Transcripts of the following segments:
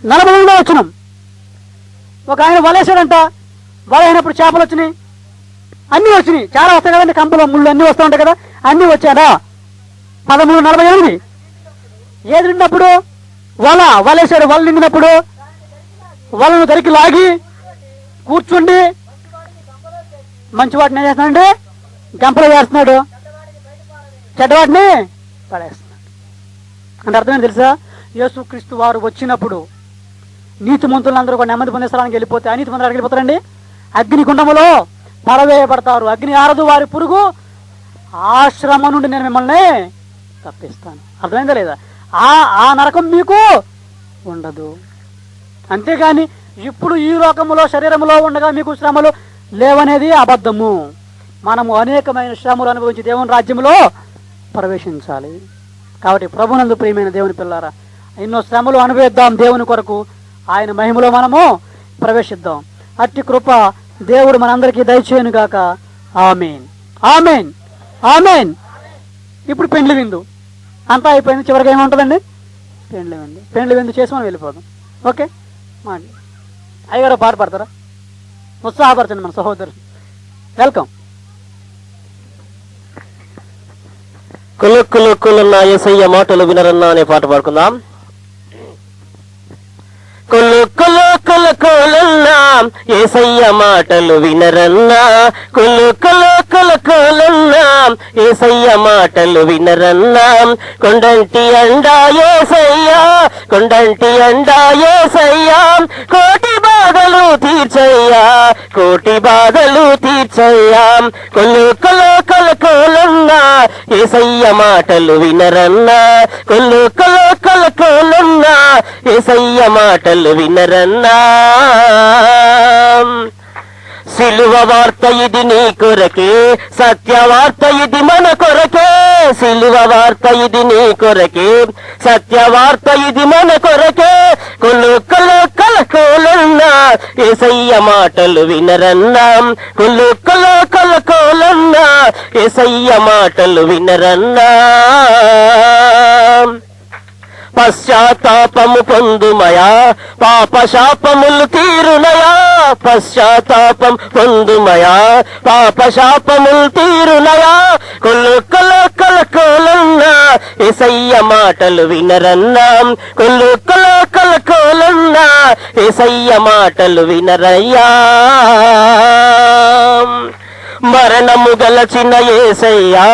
48వ వచనం. ఒక ఆయన వలేసాడంట, వలైనప్పుడు చేపలు వచ్చినాయి, అన్నీ వచ్చినాయి. చాలా వస్తాయి కదండి, కంపలో ముళ్ళు అన్నీ వస్తూ ఉంటాయి కదా, అన్నీ వచ్చాడా. 13:48 ఏది నిండినప్పుడు వలేసాడు. వల నిండినప్పుడు వలను దరికి లాగి కూర్చుండి మంచి వాటిని ఏం చేస్తున్నాడంటే గంపలో వేస్తున్నాడు, చెడ్డవాటిని పడేస్తున్నాడు. అంటే అర్థమైంది తెలుసా? యేసుక్రీస్తు వారు వచ్చినప్పుడు నీతిమంతులందరూ కూడా నెమ్మది పొందే స్థలానికి వెళ్ళిపోతే అనీతి మందులు అక్కడికి వెళ్ళిపోతారండి, అగ్ని గుండములో పడవేయబడతారు. అగ్ని ఆరదు వారి పురుగు, ఆ శ్రమ నుండి నేను మిమ్మల్ని తప్పిస్తాను. అర్థమైందా లేదా? ఆ నరకం మీకు ఉండదు. అంతేగాని ఇప్పుడు ఈ లోకములో శరీరములో ఉండగా మీకు శ్రమలు లేవనేది అబద్ధము. మనము అనేకమైన శ్రమలు అనుభవించి దేవుని రాజ్యంలో ప్రవేశించాలి. కాబట్టి ప్రభునందు ప్రియమైన దేవుని పిల్లారా, ఎన్నో శ్రమలు అనుభవిద్దాం దేవుని కొరకు, ఆయన మహిమలో మనము ప్రవేశిద్దాం. అట్టి కృప దేవుడు మనందరికీ దయచేయును గాక. ఆమేన్, ఆమేన్, ఆమేన్. ఇప్పుడు పెండ్లి విందు అంతా అయిపోయింది. చివరికి ఏముంటుందండి? పెండ్లి విందు. పెండ్లి విందు చేసి మనం వెళ్ళిపోదాం. ఓకే, అయ్యగారు పాట పాడతారా? ఉత్సాహపరచండి మన సహోదరు. వెల్కమ్. కులు కులు కులున్న యేసయ్య మాటలు వినరన్నా అనే పాట పాడుకుందాం. కులు కులు కులు కులున్నా యేసయ్య మాటలు వినరన్నా, కులు కులు కులు కులున్నా యేసయ్య మాటలు వినరన్నా. కొండంటి అండా యేసయ్యా, కొండంటి అండా యేసయ్యా, కోటి బాధలు తీర్చయ్యా, కోటి బాధలు తీర్చయ్యా. కులు కులు కులు కులున్నా యేసయ్య మాటలు వినరన్నా, కులు కులు కులు కులున్నా యేసయ్య మాటలు వినరన్నా. సిలువ వార్త ఇది నీ కొరకే, సత్య వార్త ఇది మన కొరకే. సిలువ వార్త ఇది నీ కొరకే, సత్య వార్త ఇది మన కొరకే. కులు కులు కులు కులున్నా యేసయ్య మాటలు వినరన్నా, కులు కులు కులు కులున్నా యేసయ్య మాటలు వినరన్నా. పశ్చాత్తాపము పొందుమయా, పాప శాపములు తీరునయా. పశ్చాత్తాపం పొందుమయా, పాప శాపములు తీరునయా. కులు కులు కులు కులున్నా యేసయ్య మాటలు వినరన్నా, కులు కులు కులు కులున్నా యేసయ్య మాటలు వినరయ్యా. మరణము గలచిన యేసయ్యా,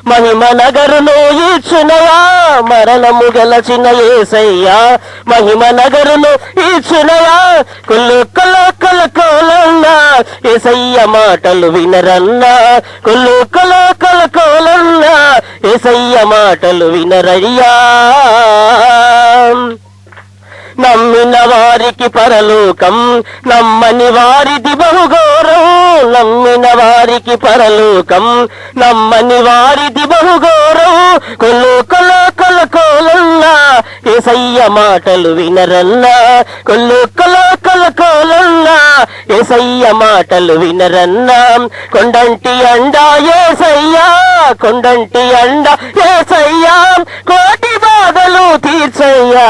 మహిమ నగరును ఈడ్చునయా. మరణము గలచిన యేసయ్యా, మహిమ నగరును ఈడ్చునయా. కులు కులు కులు కులున్నా యేసయ్య మాటలు వినరన్నా, కులు కులు కులు కులున్నా యేసయ్య మాటలు వినరయ్యా. నమ్మిన వారికి పరలోకం, నమ్మని వారిది బహుఘోరం. నమ్మిన వారికి పరలోకం, నమ్మని వారిది బహుఘోరం. కులు కులు కులు కులున్నా యేసయ్య మాటలు వినరన్నా, కులు కులు కులు కులున్నా యేసయ్య మాటలు వినరన్నా. కొండంటి అండా యేసయ్యా, కొండంటి అండా యేసయ్యా, కోటి బాధలు తీర్చయ్యా,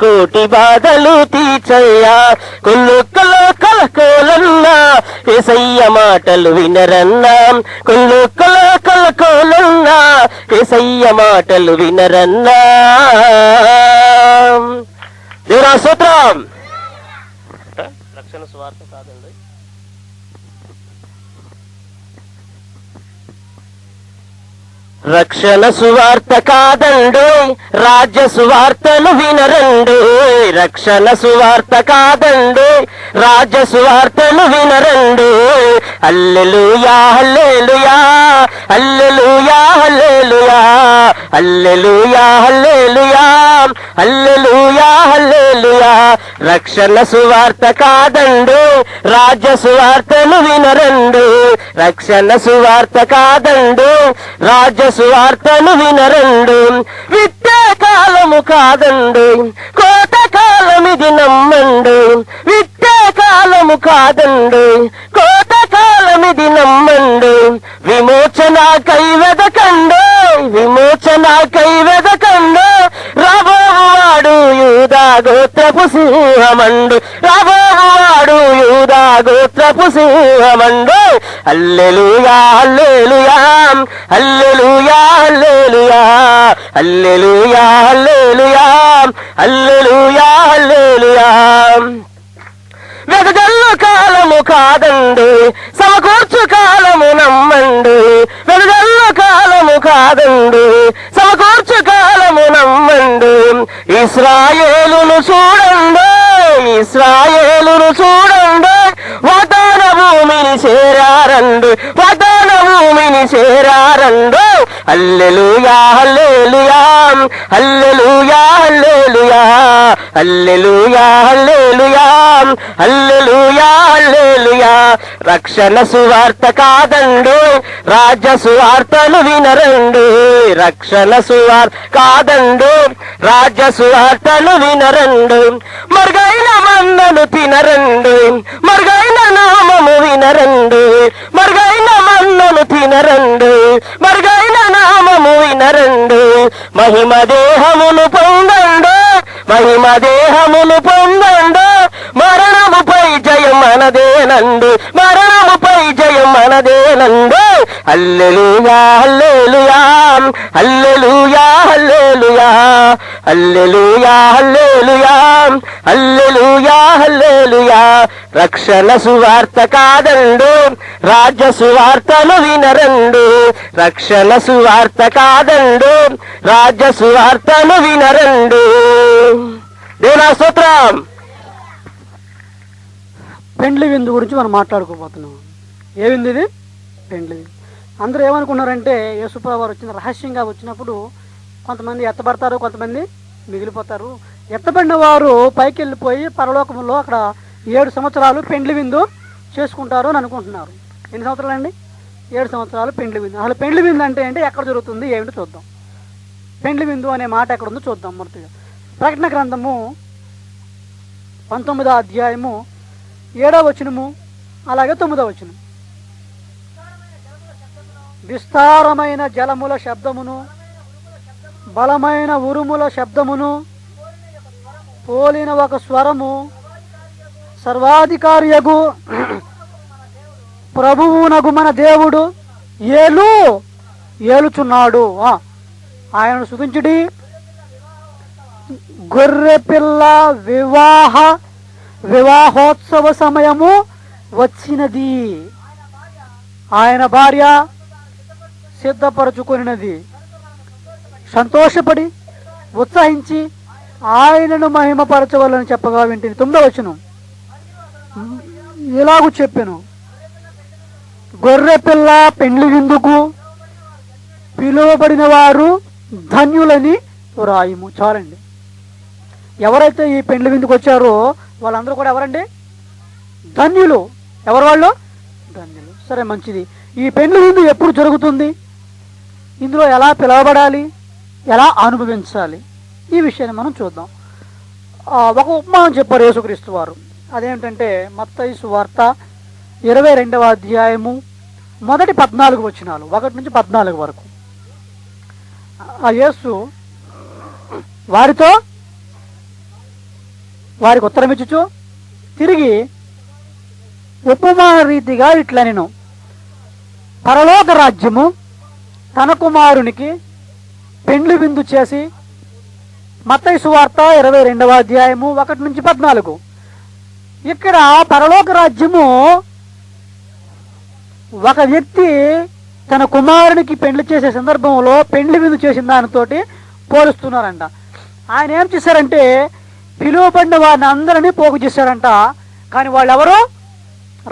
కోటి బాధలు తీర్చయ్యా. కులు కులు కులు కులున్నా యేసయ్య మాటలు వినరన్నా, కులు కులు కులు కులున్నా యేసయ్య మాటలు వినరన్నా. దేవుని స్తోత్రం. రక్షణ సువార్త కాదండి, రక్షణ సువార్త కాదండు, రాజ్య సువార్తను వినరండు. రక్షణ సువార్త కాదండు, రాజ్య సువార్తను వినరండు. హల్లెలూయా హల్లెలూయా, హల్లెలూయా హల్లెలూయా, హల్లెలూయా హల్లెలూయా, హల్లెలూయా హల్లెలూయా. రక్షణ సువార్త కాదండు, రాజ్య సువార్తను వినరండు. రక్షణ సువార్త కాదండు, రాజ్య సువార్తను వినరండు. విత్తే కాలము కాదండు, కోట కాలమిది నమ్మండు. విత్తే కాలము కాదండు, కోట కాలమిది నమ్మండు. విమోచన కైవెదకండు, విమోచన కైవెదకండు. రాబోవాడు యూదా గోత్రపు గోత్రపు సింహమండు, రాబోవాడు యూదా గోత్రపు సింహమండు. హల్లెలూయా హల్లెలూయా హల్లెలూయా హల్లెలూయా హల్లెలూయా హల్లెలూయా హల్లెలూయా హల్లెలూయా. వెదజల్లు కాలము కాదండి, సమకూర్చు కాలము నమ్మండి. వెదజల్లు కాలము కాదండి, సమకూర్చు కాలము నమ్మండి. ఇశ్రాయేలును చూడండి, ఇశ్రాయేలును చూడండి, వాగ్దాన భూమిని చేరారండి, వాగ్దాన భూమిని చేరారండి. హల్లెలూయా హల్లెలూయా హల్లెలూయా హల్లెలూయా హల్లెలూయా హల్లెలూయా హల్లెలూయా హల్లెలూయా. రక్షణ సువార్త కాదండి, రాజ్య సువార్తలు వినరండి. రక్షణ సువార్త కాదండి, రాజ్య సువార్తలు వినరండి. మరుగైన మన్నను తినరండి, మరుగైన నామము వినరండి. మరుగైన మన్నను తినరండి, మరుగైన నామము వినరండి. మహిమ దేహమును పొందండి, మహిమ దేహమును పొందండి. మరణముపై జయం మనదేనండి, మరణముపై జయం మనదేనండి. హల్లెలూయా హల్లెలూయా హల్లెలూయా హల్లెలూయా హల్లెలూయా హల్లెలూయా హల్లెలూయా హల్లెలూయా. రక్షణ సువార్త కాదండు, రాజ్య సువార్తలు వినరండు. రక్షణ సువార్త కాదండు, రాజ్య సువార్తలు వినరండు. దేవుని స్తోత్రం. పెండ్లి విందు గురించి మనం మాట్లాడుకోబోతున్నాం. ఏ విందు ఇది? పెండ్లి విందు. అందరూ ఏమనుకున్నారంటే యేసుప్రభువు వారు వచ్చిన రహస్యంగా వచ్చినప్పుడు కొంతమంది ఎత్తబడతారు, కొంతమంది మిగిలిపోతారు. ఎత్తబడిన వారు పైకి వెళ్ళిపోయి పరలోకంలో అక్కడ 7 సంవత్సరాలు పెండ్లి విందు చేసుకుంటారు అని అనుకుంటున్నారు. ఎన్ని సంవత్సరాలు అండి? 7 సంవత్సరాలు పెండ్లి విందు. అసలు పెండ్లి విందు అంటే ఏంటి, ఎక్కడ జరుగుతుంది, ఏమిటో చూద్దాం. పెండ్లి విందు అనే మాట ఎక్కడుందో చూద్దాం. మొదటిగా ప్రకటన గ్రంథము 19వ అధ్యాయము 7వ వచనము, అలాగే 9వ వచనం. విస్తారమైన జలముల శబ్దమును, బలమైన ఉరుముల శబ్దమును పోలిన ఒక స్వరము సర్వాధికారియగు ప్రభువునగు మన దేవుడు ఏలుచున్నాడు. ఆయనను స్తుతించుడి. గొర్రె పిల్ల వివాహోత్సవ సమయము వచ్చినది, ఆయన భార్య సిద్ధపరచుకున్నది. సంతోషపడి ఉత్సహించి ఆయనను మహిమపరచవాలని చెప్పగా వింటిని. 9వ వచనం ఇలాగూ చెప్పాను, గొర్రె పిల్ల పెండ్లి విందుకు పిలువబడిన వారు ధన్యులని రాయము. చాలండి. ఎవరైతే ఈ పెండ్లి విందుకు వచ్చారో వాళ్ళందరూ కూడా ఎవరండి? ధన్యులు. ఎవరు వాళ్ళు? ధన్యులు. సరే, మంచిది. ఈ పెండ్లి విందు ఎప్పుడు జరుగుతుంది, ఇందులో ఎలా పిలవబడాలి, ఎలా అనుభవించాలి, ఈ విషయాన్ని మనం చూద్దాం. ఒక ఉపమానం చెప్పారు యేసుక్రీస్తు వారు. అదేంటంటే మత్తయి సువార్త 22వ అధ్యాయము మొదటి 14 వచనాలు, 1 నుంచి 14 వరకు. ఆ యేసు వారికి ఉత్తరం ఇచ్చుచు తిరిగి ఉపమాన రీతిగా ఇట్లా, నేను పరలోక రాజ్యము తన కుమారునికి పెండ్లి విందు చేసి, మత్తయి సువార్త 22వ అధ్యాయము 1 నుంచి 14. ఇక్కడ పరలోక రాజ్యము ఒక వ్యక్తి తన కుమారునికి పెండ్లి చేసే సందర్భంలో పెండ్లి విందు చేసిన దానితోటి పోలుస్తున్నారంట. ఆయన ఏం చేశారంటే పిలువబడిన వారిని అందరినీ పోగు చేశారంట. కానీ వాళ్ళు ఎవరు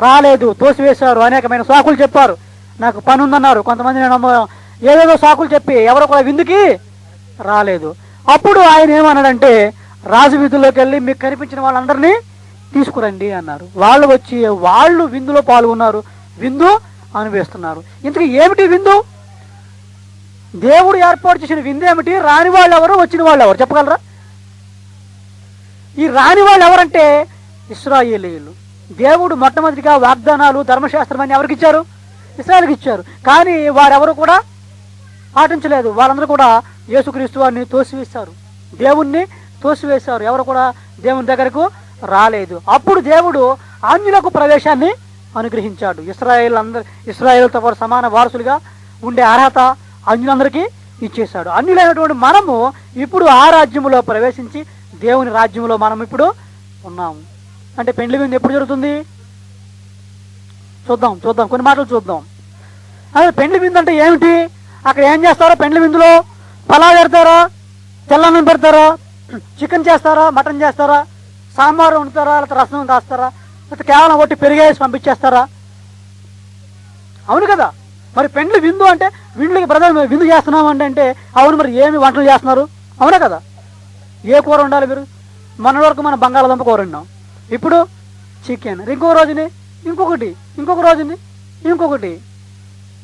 రాలేదు, తోసివేశారు. అనేకమైన సాకులు చెప్పారు. నాకు పని ఉందన్నారు కొంతమంది, ఏదేదో సాకులు చెప్పి ఎవరో కూడా విందుకి రాలేదు. అప్పుడు ఆయన ఏమన్నాడంటే రాజు వీధుల్లోకి వెళ్ళి మీకు కనిపించిన వాళ్ళందరినీ తీసుకురండి అన్నారు. వాళ్ళు వచ్చి వాళ్ళు విందులో పాల్గొన్నారు, విందు అనుభవిస్తున్నారు. ఇంతకీ ఏమిటి విందు? దేవుడు ఏర్పాటు చేసిన విందు ఏమిటి? రాని వాళ్ళు ఎవరు, వచ్చిన వాళ్ళు ఎవరు చెప్పగలరా? ఈ రాని వాళ్ళు ఎవరంటే ఇశ్రాయేలీయులు. దేవుడు మొట్టమొదటిగా వాగ్దానాలు, ధర్మశాస్త్రం అని ఎవరికి ఇచ్చారు? ఇశ్రాయేలుకి ఇచ్చారు. కానీ వారెవరు కూడా పాటించలేదు. వాళ్ళందరూ కూడా యేసుక్రీస్తు వారిని తోసివేశారు, దేవుణ్ణి తోసివేశారు. ఎవరు కూడా దేవుని దగ్గరకు రాలేదు. అప్పుడు దేవుడు అన్యులకు ప్రవేశాన్ని అనుగ్రహించాడు. ఇశ్రాయేలుతో పాటు సమాన వారసులుగా ఉండే అర్హత అన్యులందరికీ ఇచ్చేశాడు. అన్యులైనటువంటి మనము ఇప్పుడు ఆ రాజ్యములో ప్రవేశించి దేవుని రాజ్యములో మనం ఇప్పుడు ఉన్నాము. అంటే పెండ్లి విందు ఎప్పుడు జరుగుతుంది? చూద్దాం కొన్ని మాటలు చూద్దాం. అదే పెండ్లి విందు అంటే ఏమిటి? అక్కడ ఏం చేస్తారో పెండ్లి విందులో? పలావ్ పెడతారా, తెల్లన్నం పెడతారా, చికెన్ చేస్తారా, మటన్ చేస్తారా, సాంబారు వండుతారా, లేకపోతే రసం కాస్తారా, లేకపోతే కేవలం ఒకటి పెరిగేసి పంపించేస్తారా? అవును కదా. మరి పెండ్లి విందు అంటే విందులకి బ్రదర్ విందు చేస్తున్నాం అంటే అవును, మరి ఏమి వంటలు చేస్తున్నారు? అవునా కదా. ఏ కూర ఉండాలి? మీరు మన వరకు మనం బంగాళాదుంప కూర వండాం, ఇప్పుడు చికెన్, ఇంకో రోజుని ఇంకొక రోజుని ఇంకొకటి.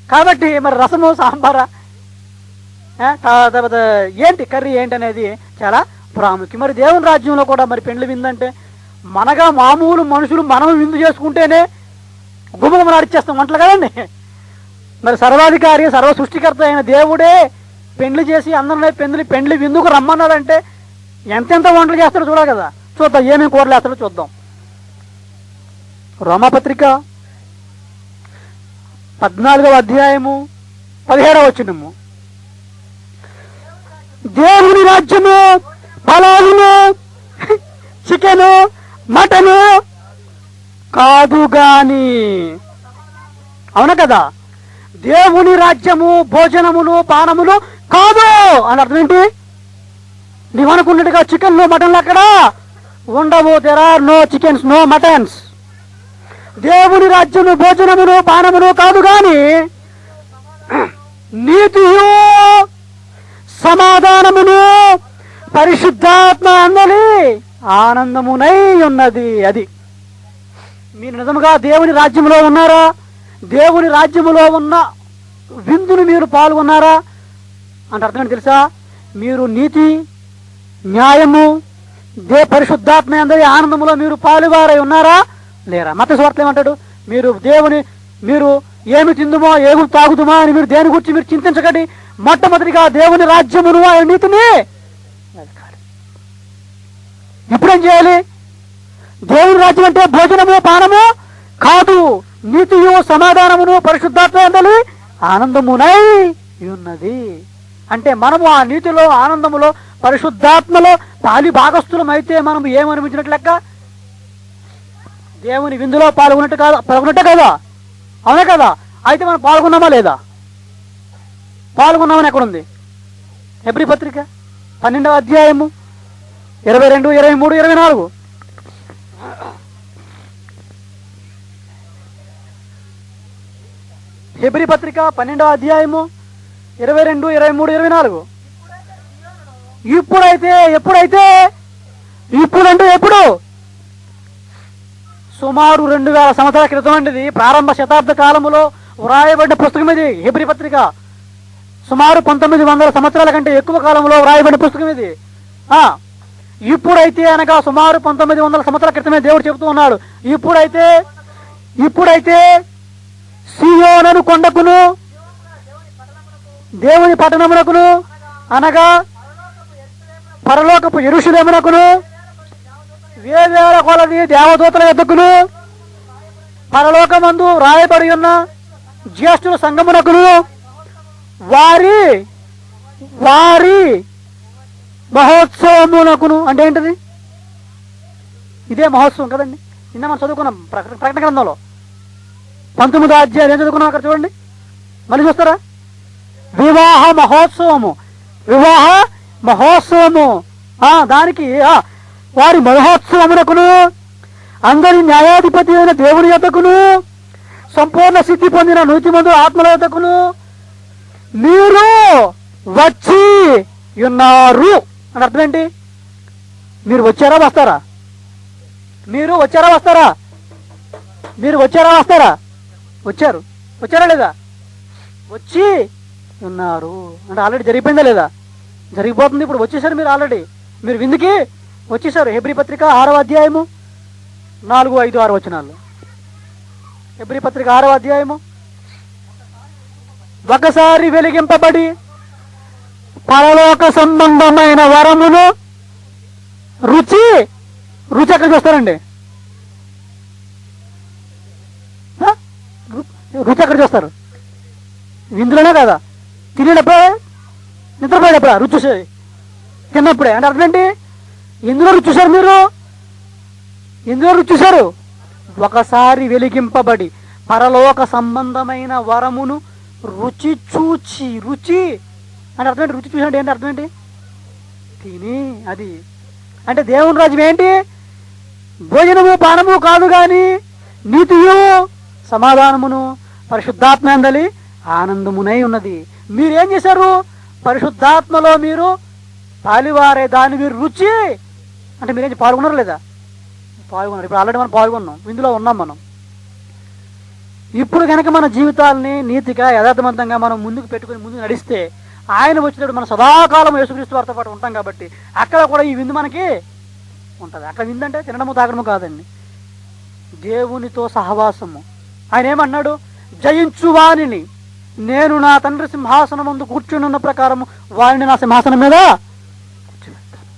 కాబట్టి మరి రసము, సాంబారా, తర్వాత ఏంటి కర్రీ ఏంటి అనేది చాలా ప్రాముఖ్యం. మరి దేవుని రాజ్యంలో కూడా మరి పెండ్లి విందంటే మనగా మామూలు మనుషులు మనం విందు చేసుకుంటేనే గుమగుమ నడిచేస్తాం వంటలు కదండి. మరి సర్వాధికారి సర్వ సృష్టికర్త అయిన దేవుడే పెండ్లి చేసి అందరినీ పెండ్లి విందుకు రమ్మన్నాడంటే ఎంతెంత వంటలు చేస్తారో చూడాలి కదా. చూద్దాం ఏమేమి కూరలు వేస్తారో చూద్దాం. రోమాపత్రిక 14వ అధ్యాయము 17వ వచనము. దేవుని రాజ్యము పలావును, చికెను, మటను కాదు గాని. అవునా కదా. దేవుని రాజ్యము భోజనములు పానములు కాదు అని అర్థం ఏంటి? నీవనుకున్నట్టుగా చికెన్లు మటన్లు అక్కడ ఉండవు. There are no chickens, no muttons. దేవుని రాజ్యము భోజనములు పానములు కాదు గాని నీతియు సమాధానమును పరిశుద్ధాత్మ అందలి ఆనందమునై ఉన్నది. అది మీరు నిజముగా దేవుని రాజ్యములో ఉన్నారా? దేవుని రాజ్యములో ఉన్న విందును మీరు పాల్గొన్నారా అంటే అర్థం తెలుసా? మీరు నీతి, న్యాయము, పరిశుద్ధాత్మ అందరి ఆనందములో మీరు పాలువారై ఉన్నారా లేరా? మత్తయి సువార్తలో ఏమంటాడు? మీరు ఏమి తిందుమో ఏమి తాగుదుమా అని మీరు దేని గురించి మీరు చింతించకండి, మొట్టమొదటిగా దేవుని రాజ్యమును ఆయన నీతిని వెతకాలి. ఇప్పుడేం చేయాలి? దేవుని రాజ్యం అంటే భోజనము పానము కాదు, నీతియు సమాధానమును పరిశుద్ధాత్మ అందలి ఆనందమునై ఉన్నది. అంటే మనము ఆ నీతిలో, ఆనందములో, పరిశుద్ధాత్మలో పాలి భాగస్థులం అయితే మనం ఏమనిపించినట్లు లెక్క? దేవుని విందులో పాల్గొన్నట్టే కదా. అవునా కదా. అయితే మనం పాల్గొన్నామా లేదా? పాల్గొన్నామని ఎక్కడుంది? హెబ్రీ పత్రిక 12వ అధ్యాయము 22, 23, 24. హెబ్రీ పత్రిక 12వ అధ్యాయము 22, 23, 24. ఇప్పుడంటే ఎప్పుడు? సుమారు 2000 సంవత్సరాల క్రితం అండి. ఇది ప్రారంభ శతాబ్ద కాలములో వ్రాయబడిన పుస్తకం ఇది హెబ్రీ పత్రిక. సుమారు 1900 సంవత్సరాల కంటే ఎక్కువ కాలంలో వ్రాయబడిన పుస్తకం ఇది. ఇప్పుడైతే అనగా సుమారు 1900 సంవత్సరాల క్రితమే దేవుడు చెబుతూ ఉన్నాడు. ఇప్పుడైతే సీయోను కొండకును దేవుని పట్టణమునకును అనగా పరలోకపు యెరూషలేమునకును వేవేల కొలది దేవదూతల యొద్దకును పరలోకమందు రాయబడి ఉన్న జ్యేష్ఠుల సంఘమునకును వారి మహోత్సవమునకును. అంటే ఏంటిది? ఇదే మహోత్సవం కదండి. నిన్న మనం చదువుకున్నాం ప్రకటన గ్రంథంలో 19వ అధ్యాయం ఏం చదువుకున్నాం అక్కడ చూడండి, మళ్ళీ చూస్తారా? వివాహ మహోత్సవము దానికి వారి మహోత్సవమునకును అందరి న్యాయాధిపతి అయిన దేవుని యొద్దకును సంపూర్ణ సిద్ధి పొందిన నీతిమంతుల ఆత్మల యొద్దకును మీరు వచ్చి ఉన్నారు అని అర్థం ఏంటి? మీరు వచ్చారా వస్తారా? వచ్చారా లేదా? వచ్చి ఉన్నారు అంటే ఆల్రెడీ జరిగిపోయిందా లేదా? జరిగిపోతుంది. ఇప్పుడు వచ్చేసారు మీరు, ఆల్రెడీ మీరు విందుకి వచ్చేసారు. హెబ్రీ పత్రిక 6వ అధ్యాయము 4, 5, 6 వచనాలు. హెబ్రీ పత్రిక 6వ అధ్యాయము. ఒకసారి వెలిగింపబడి పరలోక సంబంధమైన వరమును రుచి రుచి ఎక్కడ చూస్తారండి? రుచి ఎక్కడ చూస్తారు? విందులోనే కదా. తినేటప్పుడే, నిద్రపోయేటప్పుడా రుచి చూసేది? తిన్నప్పుడే. అంటే అర్థం ఏంటి? ఎందులో రుచి చూశారు మీరు? ఎందులో రుచి చూశారు? ఒకసారి వెలిగింపబడి పరలోక సంబంధమైన వరమును రుచి చూచి. రుచి అంటే అర్థం ఏంటి? రుచి చూసినట్టు ఏంటి అర్థం ఏంటి? తిని. అది అంటే దేవుని రాజ్యం ఏంటి? భోజనము పానము కాదు గాని నీతియు సమాధానమును పరిశుద్ధాత్మ యందలి ఆనందమునై ఉన్నది. మీరేం చేశారు? పరిశుద్ధాత్మలో మీరు పాలివారే దాన్ని మీరు రుచి అంటే మీరేం పాల్గొన్నారు లేదా? పాల్గొన్నారు. ఇప్పుడు ఆల్రెడీ మనం పాల్గొన్నాం, ఇందులో ఉన్నాం మనం. ఇప్పుడు కనుక మన జీవితాలని నీతిగా యథార్థవంతంగా మనం ముందుకు పెట్టుకుని ముందుకు నడిస్తే ఆయన వచ్చినప్పుడు మనం సదాకాలం యేసుక్రీస్తు వారితో పాటు ఉంటాం కాబట్టి అక్కడ కూడా ఈ విందు మనకి ఉంటుంది. అక్కడ విందు అంటే తినడము తాగడము కాదండి, దేవునితో సహవాసము. ఆయన ఏమన్నాడు? జయించు వానిని నేను నా తండ్రి సింహాసనం ముందు కూర్చుని ఉన్న ప్రకారము వారిని నా సింహాసనం మీద కూర్చోబెడతాను.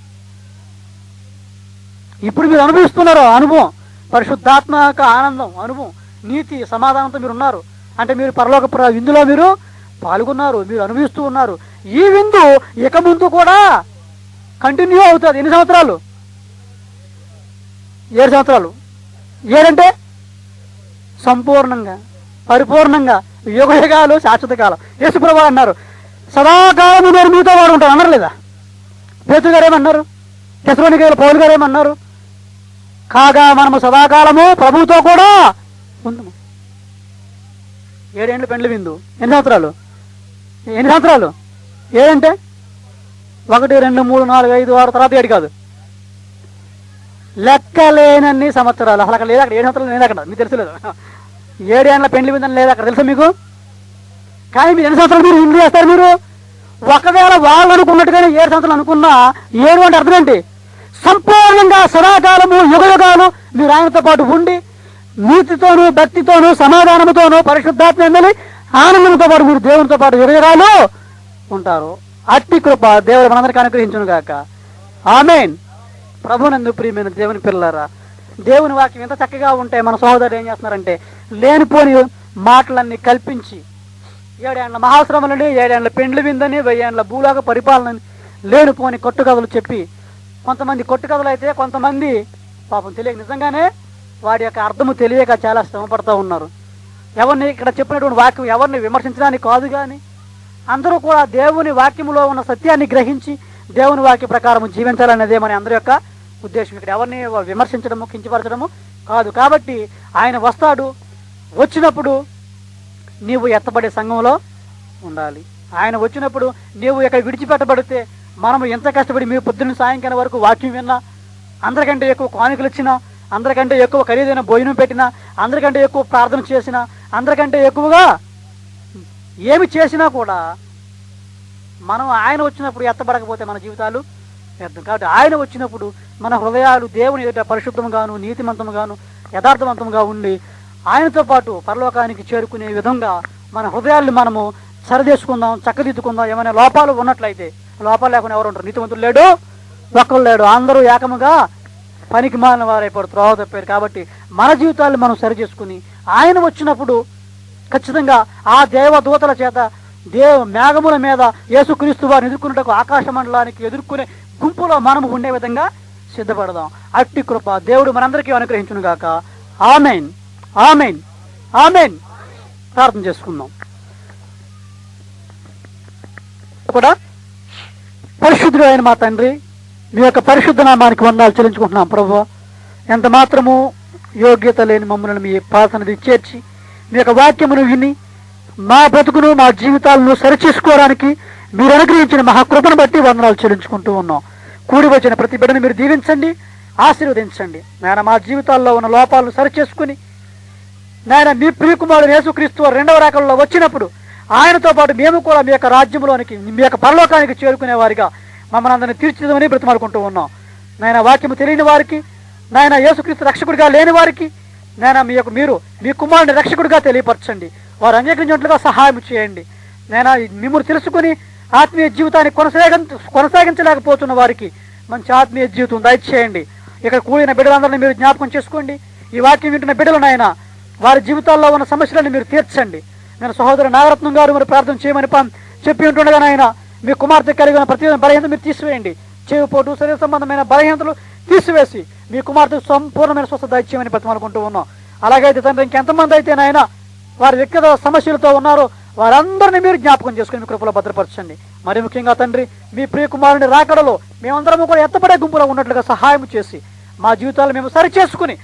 ఇప్పుడు మీరు అనుభవిస్తున్నారు అనుభవం, పరిశుద్ధాత్మ యొక్క ఆనందం అనుభవం, నీతి సమాధానంతో మీరు ఉన్నారు. అంటే మీరు పరలోక విందులో మీరు పాల్గొన్నారు, మీరు అనుభవిస్తూ ఉన్నారు. ఈ విందు ఇక ముందు కూడా కంటిన్యూ అవుతుంది. ఎన్ని సంవత్సరాలు? 7 సంవత్సరాలు. 7 అంటే సంపూర్ణంగా, పరిపూర్ణంగా, యుగయుగాలు, శాశ్వత కాలం. యేసుప్రభువు అన్నారు సదాకాలము నేను మీతో వాడు ఉంటాను అన్నారు లేదా? పేతురు గారు ఏమన్నారు? తెస్సలోనికీయుల పౌలు గారు ఏమన్నారు? కాగా మనము సదాకాలము ప్రభువుతో కూడా ఉందము. 7 ఏళ్ళు పెండ్లి విందు. ఎన్ని సంవత్సరాలు? 7 అంటే 1, 2, 3, 4, 5, 6 తర్వాత 7 కాదు, లెక్కలేనన్ని సంవత్సరాలు. అసలు అక్కడ లేదు. అక్కడ 7 సంవత్సరాలు లేదు అక్కడ, మీకు తెలుసు లేదు. 7 ఏళ్ళ పెండ్లి విందని లేదు అక్కడ, తెలుసా మీకు? కానీ మీరు ఎన్ని సంవత్సరాలు మీరు విందు చేస్తారు? మీరు ఒకవేళ వాళ్ళు అనుకున్నట్టుగానే 7 సంవత్సరాలు అనుకున్నా 7 అంటే అర్థం ఏంటి? సంపూర్ణంగా సదాకాలము యుగయుగాలు మీరు ఆయనతో పాటు ఉండి నీతితోనూ భక్తితోనూ సమాధానముతోనూ పరిశుద్ధాత్మ యందలి ఆనందంతో పాటు మీరు దేవునితో పాటు యుగయుగాలు ఉంటారు. అట్టి కృప దేవుడు మనందరికీ అనుగ్రహించును గాక. ఆమేన్. ప్రభునందు ప్రియమైన దేవుని పిల్లలారా, దేవుని వాక్యం ఎంత చక్కగా ఉంటే మన సహోదరులు ఏం చేస్తున్నారంటే లేనిపోని మాటలన్నీ కల్పించి 7 ఏళ్ల మహాశ్రమలని, 7 ఏళ్ల పెండ్లి విందని, 1000 ఏళ్ల భూలోక పరిపాలనని లేనిపోని కొట్టుకథలు చెప్పి, కొంతమంది కొట్టుకథలు అయితే కొంతమంది పాపం తెలియక నిజంగానే వాడి యొక్క అర్థము తెలియక చాలా శ్రమపడుతూ ఉన్నారు. ఎవరిని ఇక్కడ చెప్పినటువంటి వాక్యం ఎవరిని విమర్శించడానికి కాదు, కానీ అందరూ కూడా దేవుని వాక్యములో ఉన్న సత్యాన్ని గ్రహించి దేవుని వాక్య ప్రకారం జీవించాలనేదే మన అందరి యొక్క ఉద్దేశం. ఇక్కడ ఎవరిని విమర్శించడము, కించపరచడము కాదు. కాబట్టి ఆయన వస్తాడు, వచ్చినప్పుడు నీవు ఎత్తబడే సంఘంలో ఉండాలి. ఆయన వచ్చినప్పుడు నీవు ఇక్కడ విడిచిపెట్టబడితే మనము ఎంత కష్టపడి మీరు పొద్దున్న సాయంకాలం వరకు వాక్యం విన్నా, అందరికంటే ఎక్కువ కానుకలు ఇచ్చినా, అందరికంటే ఎక్కువ ఖరీదైన భోజనం పెట్టినా, అందరికంటే ఎక్కువ ప్రార్థన చేసినా, అందరికంటే ఎక్కువగా ఏమి చేసినా కూడా మనం ఆయన వచ్చినప్పుడు ఎత్తబడకపోతే మన జీవితాలు వ్యర్థం. కాబట్టి ఆయన వచ్చినప్పుడు మన హృదయాలు దేవుని ఎదుట పరిశుద్ధంగాను, నీతిమంతంగాను, యథార్థవంతంగా ఉండి ఆయనతో పాటు పరలోకానికి చేరుకునే విధంగా మన హృదయాల్ని మనము సరిదేసుకుందాం, చక్కదిద్దుకుందాం. ఏమైనా లోపాలు ఉన్నట్లయితే, లోపాలు లేకుండా ఎవరు ఉంటారు? నీతిమంతులు లేడు, ఒక్కరు లేడు, అందరూ ఏకముగా పనికి మాలిన వారైపోయారు, త్రోవ తప్పారు. కాబట్టి మన జీవితాన్ని మనం సరి చేసుకుని ఆయన వచ్చినప్పుడు ఖచ్చితంగా ఆ దేవదూతల చేత మేఘముల మీద యేసుక్రీస్తు వారిని ఎదుర్కొన్నటకు ఆకాశ మండలానికి ఎదుర్కొనే గుంపులో మనము ఉండే విధంగా సిద్ధపడదాం. అట్టి కృప దేవుడు మనందరికీ అనుగ్రహించును గాక. ఆమేన్, ఆమేన్, ఆమేన్. ప్రార్థన చేసుకుందాం. కూడా పరిశుద్ధుడు అయిన మా తండ్రి, మీ యొక్క పరిశుద్ధ నామానికి వందనాలు చెల్లించుకుంటున్నాం. ప్రభువా, ఎంత మాత్రము యోగ్యత లేని మమ్మల్ని మీ పాసనది చేర్చి మీ యొక్క వాక్యమును విని మా బ్రతుకును, మా జీవితాలను సరిచేసుకోవడానికి మీరు అనుగ్రహించిన మహాకృపను బట్టి వందనాలు చెల్లించుకుంటూ ఉన్నాం. కూడి వచ్చిన ప్రతి బిడ్డను మీరు దీవించండి, ఆశీర్వదించండి. నాయన మా జీవితాల్లో ఉన్న లోపాలను సరిచేసుకుని నాయన మీ ప్రియకుమారుడు యేసుక్రీస్తు వారు 2వ రాకడలో వచ్చినప్పుడు ఆయనతో పాటు మేము కూడా మీ యొక్క రాజ్యంలోనికి, మీ యొక్క పరలోకానికి చేరుకునే వారిగా మమ్మల్ని అందరినీ తీర్చిదిద్దమని బ్రతిమాలుకుంటూ ఉన్నాం. నాయన వాక్యము తెలియని వారికి, నాయన యేసుక్రీస్తు రక్షకుడిగా లేని వారికి నాయన మీరు మీ కుమారుని రక్షకుడిగా తెలియపరచండి. వారు అంగీకరించినట్లుగా సహాయం చేయండి. నాయన మిమ్మల్ని తెలుసుకుని ఆత్మీయ జీవితాన్ని కొనసాగించలేకపోతున్న వారికి మంచి ఆత్మీయ జీవితం దయచేయండి. ఇక్కడ కూడిన బిడ్డలందరినీ మీరు జ్ఞాపకం చేసుకోండి. ఈ వాక్యం వింటున్న బిడ్డలు నాయన వారి జీవితాల్లో ఉన్న సమస్యలను మీరు తీర్చండి. నేను సహోదరు నాగరత్నం గారు మరి ప్రార్థన చేయమని చెప్పి ఉంటుండగా నాయన మీ కుమార్తె కలిగిన ప్రతి బలహీనత మీరు తీసివేయండి. చెవిపోటు శరీర సంబంధమైన బలహీనతలు తీసివేసి మీ కుమార్తెకు సంపూర్ణమైన స్వస్థత దయచేయమని ప్రతిమనుకుంటూ ఉన్నాం. అలాగైతే తండ్రి ఇంకెంతమంది అయితే నాయన వారి వ్యక్తిగత సమస్యలతో ఉన్నారో వారందరినీ మీరు జ్ఞాపకం చేసుకుని మీ కృపలో భద్రపరచండి. మరి ముఖ్యంగా తండ్రి మీ ప్రియ కుమారుని రాకడలో మేమందరము కూడా ఎత్తపడే గుంపులో ఉన్నట్లుగా సహాయం చేసి మా జీవితాలు మేము సరిచేసుకుని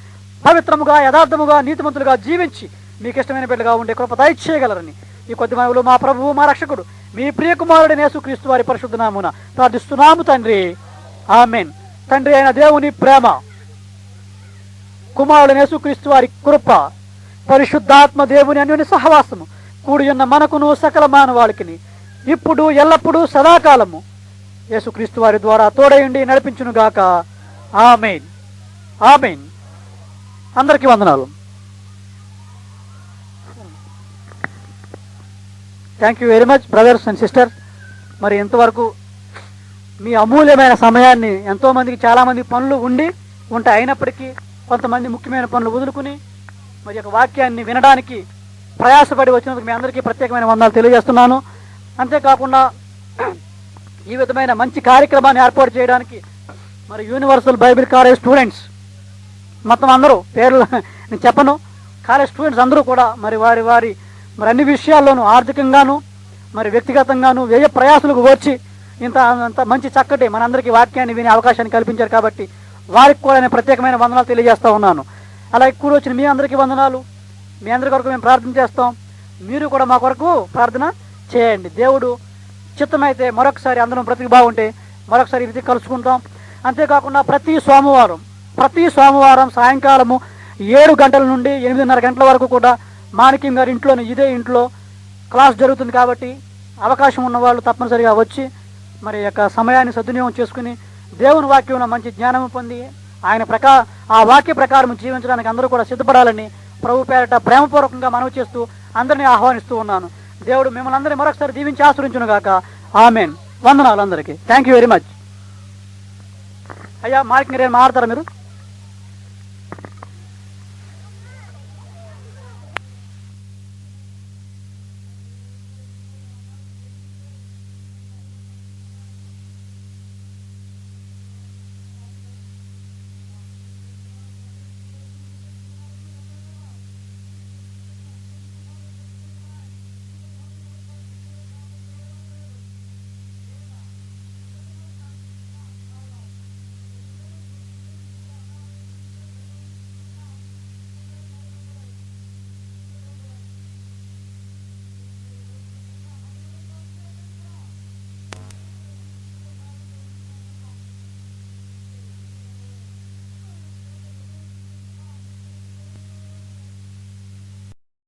పవిత్రముగా యథార్థముగా నీతిమంతులుగా జీవించి మీకు ఇష్టమైన బిడ్డగా ఉండే కృప దయచేయగలరని ఈ కొద్ది మనవులు మా ప్రభువు మా రక్షకుడు మీ ప్రియ కుమారుడు యేసుక్రీస్తు వారి పరిశుద్ధ నామమున ప్రార్థిస్తున్నాము తండ్రి. ఆమేన్. తండ్రి అయిన దేవుని ప్రేమ, కుమారుడు యేసుక్రీస్తు వారి కృప, పరిశుద్ధాత్మ దేవుని అన్యోన్య సహవాసము కూడి ఉన్న మనకును సకల మానవాళికి ఇప్పుడు ఎల్లప్పుడూ సదాకాలము యేసుక్రీస్తు వారి ద్వారా తోడయుండి నడిపించునుగాక. ఆమేన్. ఆమేన్. అందరికీ వందనాలు. Thank you very much brothers and sisters. మరి ఇంతవరకు మీ అమూల్యమైన సమయాన్ని ఎంతోమందికి చాలామంది పనులు ఉంటాయి, అయినప్పటికీ కొంతమంది ముఖ్యమైన పనులు వదులుకుని మరి యొక్క వాక్యాన్ని వినడానికి ప్రయాసపడి వచ్చినందుకు మీ అందరికీ ప్రత్యేకమైన వందనాలు తెలియజేస్తున్నాను. అంతేకాకుండా ఈ విధమైన మంచి కార్యక్రమాన్ని ఏర్పాటు చేయడానికి మరి యూనివర్సల్ బైబిల్ కాలేజ్ స్టూడెంట్స్ మొత్తం అందరూ పేర్లు నేను చెప్పను, కాలేజ్ స్టూడెంట్స్ అందరూ కూడా మరి వారి మరి అన్ని విషయాల్లోనూ ఆర్థికంగాను మరి వ్యక్తిగతంగాను వ్యయ ప్రయాసాలకు వచ్చి ఇంత మంచి చక్కటి మనందరికీ వాక్యాన్ని వినే అవకాశాన్ని కల్పించారు. కాబట్టి వారికి కూడా నేను ప్రత్యేకమైన వందనాలు తెలియజేస్తూ ఉన్నాను. అలాగే కూడి వచ్చిన మీ అందరికీ వందనాలు. మీ అందరి కొరకు మేము ప్రార్థన చేస్తాం, మీరు కూడా మా కొరకు ప్రార్థన చేయండి. దేవుడు చిత్తమైతే మరొకసారి అందరం బ్రతికి బాగుంటే మరొకసారి ఇది కలుసుకుంటాం. అంతేకాకుండా ప్రతి సోమవారం సాయంకాలము 7 గంటల నుండి 8:30 గంటల వరకు కూడా మాణిక్యం గారి ఇంట్లోనే ఇదే ఇంట్లో క్లాస్ జరుగుతుంది. కాబట్టి అవకాశం ఉన్న వాళ్ళు తప్పనిసరిగా వచ్చి మరి యొక్క సమయాన్ని సద్వినియోగం చేసుకుని దేవుని వాక్యంలో మంచి జ్ఞానం పొంది ఆ వాక్య ప్రకారం జీవించడానికి అందరూ కూడా సిద్ధపడాలని ప్రభు పేరట ప్రేమపూర్వకంగా మనవి చేస్తూ అందరినీ ఆహ్వానిస్తూ ఉన్నాను. దేవుడు మిమ్మల్ని అందరినీ మరొకసారి దీవించి ఆశ్రయించును గాక. ఆమేన్. వందనాలు అందరికీ. Thank you very much. అయ్యా మాణిక్యం గారు మాట్లాడతారా మీరు?